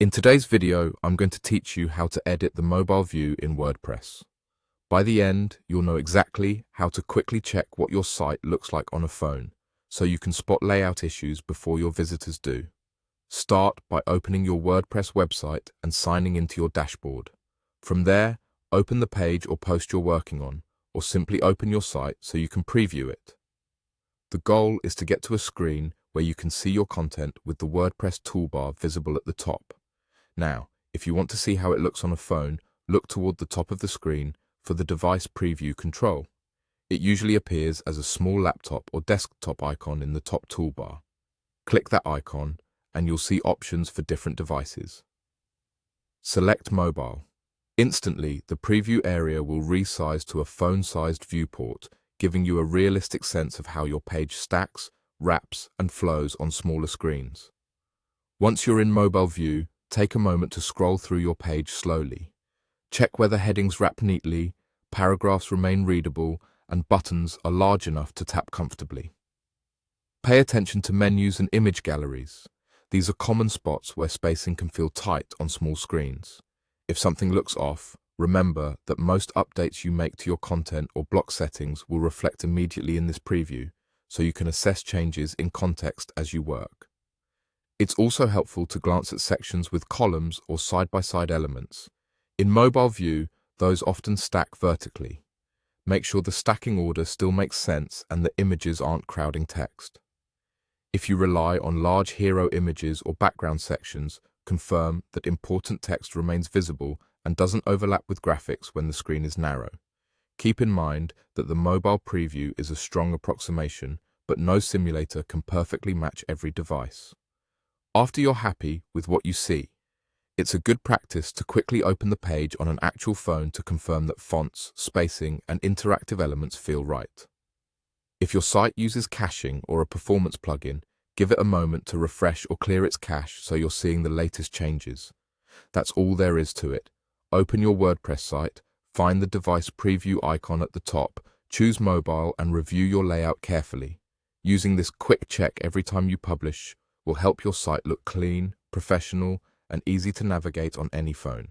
In today's video, I'm going to teach you how to edit the mobile view in WordPress. By the end, you'll know exactly how to quickly check what your site looks like on a phone, so you can spot layout issues before your visitors do. Start by opening your WordPress website and signing into your dashboard. From there, open the page or post you're working on, or simply open your site so you can preview it. The goal is to get to a screen where you can see your content with the WordPress toolbar visible at the top. Now, if you want to see how it looks on a phone, look toward the top of the screen for the device preview control. It usually appears as a small laptop or desktop icon in the top toolbar. Click that icon and you'll see options for different devices. Select mobile. Instantly, the preview area will resize to a phone-sized viewport, giving you a realistic sense of how your page stacks, wraps, and flows on smaller screens. Once you're in mobile view, take a moment to scroll through your page slowly. Check whether headings wrap neatly, paragraphs remain readable, and buttons are large enough to tap comfortably. Pay attention to menus and image galleries. These are common spots where spacing can feel tight on small screens. If something looks off, remember that most updates you make to your content or block settings will reflect immediately in this preview, so you can assess changes in context as you work. It's also helpful to glance at sections with columns or side-by-side elements. In mobile view, those often stack vertically. Make sure the stacking order still makes sense and the images aren't crowding text. If you rely on large hero images or background sections, confirm that important text remains visible and doesn't overlap with graphics when the screen is narrow. Keep in mind that the mobile preview is a strong approximation, but no simulator can perfectly match every device. After you're happy with what you see, it's a good practice to quickly open the page on an actual phone to confirm that fonts, spacing, and interactive elements feel right. If your site uses caching or a performance plugin, give it a moment to refresh or clear its cache so you're seeing the latest changes. That's all there is to it. Open your WordPress site, find the device preview icon at the top, choose mobile, and review your layout carefully. Using this quick check every time you publish will help your site look clean, professional, and easy to navigate on any phone.